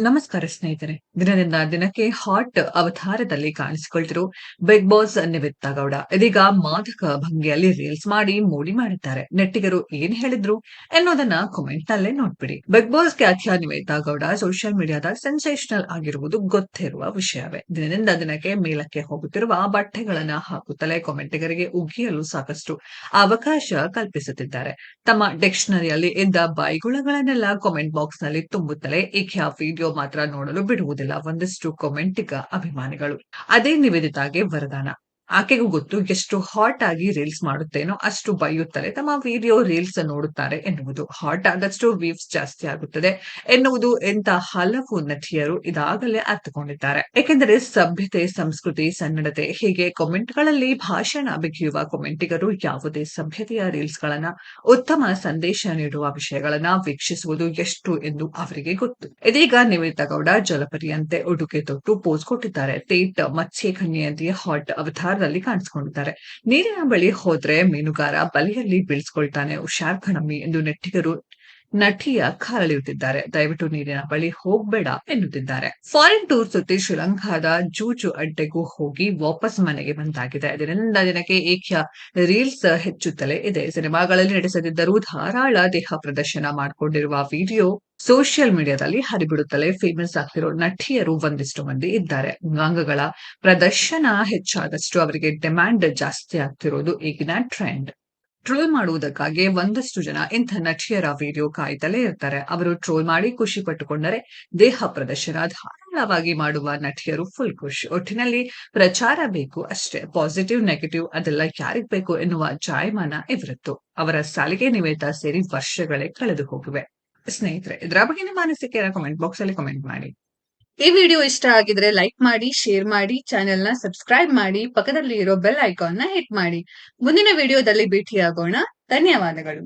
ನಮಸ್ಕಾರ ಸ್ನೇಹಿತರೆ. ದಿನದಿಂದ ದಿನಕ್ಕೆ ಹಾಟ್ ಅವತಾರದಲ್ಲಿ ಕಾಣಿಸಿಕೊಳ್ತಿರೋ ಬಿಗ್ ಬಾಸ್ ನಿವೇದಿತಾ ಗೌಡ ಇದೀಗ ಮಾದಕ ಭಂಗಿಯಲ್ಲಿ ರೀಲ್ಸ್ ಮಾಡಿ ಮೋಡಿ ಮಾಡಿದ್ದಾರೆ. ನೆಟ್ಟಿಗರು ಏನ್ ಹೇಳಿದ್ರು ಎನ್ನುವುದನ್ನ ಕಾಮೆಂಟ್ ನಲ್ಲೇ ನೋಡ್ಬಿಡಿ. ಬಿಗ್ ಬಾಸ್ ಖ್ಯಾತಿಯ ನಿವೇದಿತಾ ಗೌಡ ಸೋಷಿಯಲ್ ಮೀಡಿಯಾದ ಸೆನ್ಸೇಷನಲ್ ಆಗಿರುವುದು ಗೊತ್ತಿರುವ ವಿಷಯವೇ. ದಿನದಿಂದ ದಿನಕ್ಕೆ ಮೇಲಕ್ಕೆ ಹೋಗುತ್ತಿರುವ ಬಟ್ಟೆಗಳನ್ನ ಹಾಕುತ್ತಲೇ ಕಾಮೆಂಟಿಗರಿಗೆ ಉಗಿಯಲು ಸಾಕಷ್ಟು ಅವಕಾಶ ಕಲ್ಪಿಸುತ್ತಿದ್ದಾರೆ. ತಮ್ಮ ಡಿಕ್ಷನರಿಯಲ್ಲಿ ಇದ್ದ ಬೈಗುಳಗಳನ್ನೆಲ್ಲ ಕಾಮೆಂಟ್ ಬಾಕ್ಸ್ ನಲ್ಲಿ ತುಂಬುತ್ತಲೇ ಈಕೆಯ ವಿಡಿಯೋ ಮಾತ್ರ ನೋಡಲು ಬಿಡುವುದಿಲ್ಲ ಒಂದಿಷ್ಟು ಕಾಮೆಂಟಿಗ ಅಭಿಮಾನಿಗಳು. ಅದೇ ನಿವೇದಿತಾಗೆ ವರದಾನ. ಆಕೆಗೂ ಗೊತ್ತು ಎಷ್ಟು ಹಾಟ್ ಆಗಿ ರೀಲ್ಸ್ ಮಾಡುತ್ತೇನೋ ಅಷ್ಟು ಬೈಯುತ್ತಲೇ ತಮ್ಮ ವಿಡಿಯೋ ರೀಲ್ಸ್ ನೋಡುತ್ತಾರೆ ಎನ್ನುವುದು. ಹಾಟ್ ಆದಷ್ಟು ವ್ಯೂಸ್ ಜಾಸ್ತಿ ಆಗುತ್ತದೆ ಎನ್ನುವುದು ಎಂತ ಹಲವು ನಟಿಯರು ಇದಾಗಲೇ ಅರ್ಥಕೊಂಡಿದ್ದಾರೆ. ಏಕೆಂದರೆ ಸಭ್ಯತೆ, ಸಂಸ್ಕೃತಿ, ಸನ್ನಡತೆ ಹೀಗೆ ಕಾಮೆಂಟ್ಗಳಲ್ಲಿ ಭಾಷಣ ಬಿಗಿಯುವ ಕಾಮೆಂಟಿಗರು ಯಾವುದೇ ಸಭ್ಯತೆಯ ರೀಲ್ಸ್ ಗಳನ್ನ, ಉತ್ತಮ ಸಂದೇಶ ನೀಡುವ ವಿಷಯಗಳನ್ನ ವೀಕ್ಷಿಸುವುದು ಎಷ್ಟು ಎಂದು ಅವರಿಗೆ ಗೊತ್ತು. ಇದೀಗ ನಿವೇದಿತಾ ಗೌಡ ಜಲಪರಿಯಂತೆ ಉಡುಗೆ ತೊಟ್ಟು ಪೋಸ್ ಕೊಟ್ಟಿದ್ದಾರೆ. ತೇಟ್ ಮತ್ಸ್ಯ ಕನ್ಯೆಯಂತೆಯೇ ಹಾಟ್ ಅವತಾರದಲ್ಲಿ ಕಾಣಿಸಿಕೊಂಡಿದ್ದಾರೆ. ನೀರಿನ ಬಳಿ ಹೋದ್ರೆ ಮೀನುಗಾರ ಬಲೆಯಲ್ಲಿ ಬೀಳ್ಸ್ಕೊಳ್ತಾನೆ, ಹುಷಾರ್ ಕಣಮ್ಮಿ ಎಂದು ನೆಟ್ಟಿಗರು ನಟಿಯ ಕಾಲೆಳೆಯುತ್ತಿದ್ದಾರೆ. ದಯವಿಟ್ಟು ನೀರಿನ ಬಳಿ ಹೋಗ್ಬೇಡ ಎನ್ನುತ್ತಿದ್ದಾರೆ. ಫಾರಿನ್ ಟೂರ್ ಸುತ್ತಿ ಶ್ರೀಲಂಕಾದ ಜೂಜು ಅಡ್ಡೆಗೂ ಹೋಗಿ ವಾಪಸ್ ಮನೆಗೆ ಬಂದಾಗಿದೆ. ದಿನದಿಂದ ದಿನಕ್ಕೆ ಏಕೆಯ ರೀಲ್ಸ್ ಹೆಚ್ಚುತ್ತಲೇ ಇದೆ. ಸಿನಿಮಾಗಳಲ್ಲಿ ನಟಿಸದಿದ್ದರೂ ಧಾರಾಳ ದೇಹ ಪ್ರದರ್ಶನ ಮಾಡಿಕೊಂಡಿರುವ ವಿಡಿಯೋ ಸೋಷಿಯಲ್ ಮೀಡಿಯಾದಲ್ಲಿ ಹರಿಬಿಡುತ್ತಲೇ ಫೇಮಸ್ ಆಗ್ತಿರೋ ನಟಿಯರು ಒಂದಿಷ್ಟು ಮಂದಿ ಇದ್ದಾರೆ. ಅಂಗಾಂಗಗಳ ಪ್ರದರ್ಶನ ಹೆಚ್ಚಾದಷ್ಟು ಅವರಿಗೆ ಡಿಮ್ಯಾಂಡ್ ಜಾಸ್ತಿ ಆಗ್ತಿರೋದು ಈಗಿನ ಟ್ರೆಂಡ್. ಟ್ರೋಲ್ ಮಾಡುವುದಕ್ಕಾಗಿ ಒಂದಷ್ಟು ಜನ ಇಂಥ ನಟಿಯರ ವಿಡಿಯೋ ಕಾಯ್ತಲೇ ಇರ್ತಾರೆ. ಅವರು ಟ್ರೋಲ್ ಮಾಡಿ ಖುಷಿ ಪಟ್ಟುಕೊಂಡರೆ ದೇಹ ಪ್ರದರ್ಶನ ಧಾರಾಳವಾಗಿ ಮಾಡುವ ನಟಿಯರು ಫುಲ್ ಖುಷಿ. ಒಟ್ಟಿನಲ್ಲಿ ಪ್ರಚಾರ ಬೇಕು ಅಷ್ಟೇ. ಪಾಸಿಟಿವ್ ನೆಗೆಟಿವ್ ಅದೆಲ್ಲ ಯಾರಿಗ್ ಬೇಕು ಎನ್ನುವ ಜಾಯಮಾನ ಇವರದ್ದು. ಅವರ ಸಾಲಿಗೆ ನಿವೇದಿತಾ ಸೇರಿ ವರ್ಷಗಳೇ ಕಳೆದು ಹೋಗಿವೆ. ಸ್ನೇಹಿತರೆ, ಇದರ ಬಗ್ಗೆ ನಿಮ್ಮ ಅನಿಸಿಕೆಯನ್ನು ಕಾಮೆಂಟ್ ಬಾಕ್ಸ್ ಅಲ್ಲಿ ಕಾಮೆಂಟ್ ಮಾಡಿ. ಈ ವಿಡಿಯೋ ಇಷ್ಟ ಆಗಿದ್ರೆ ಲೈಕ್ ಮಾಡಿ, ಶೇರ್ ಮಾಡಿ, ಚಾನೆಲ್ ನ ಸಬ್ಸ್ಕ್ರೈಬ್ ಮಾಡಿ, ಪಕ್ಕದಲ್ಲಿ ಇರೋ ಬೆಲ್ ಐಕಾನ್ ನ ಹಿಟ್ ಮಾಡಿ. ಮುಂದಿನ ವಿಡಿಯೋದಲ್ಲಿ ಭೇಟಿಯಾಗೋಣ. ಧನ್ಯವಾದಗಳು.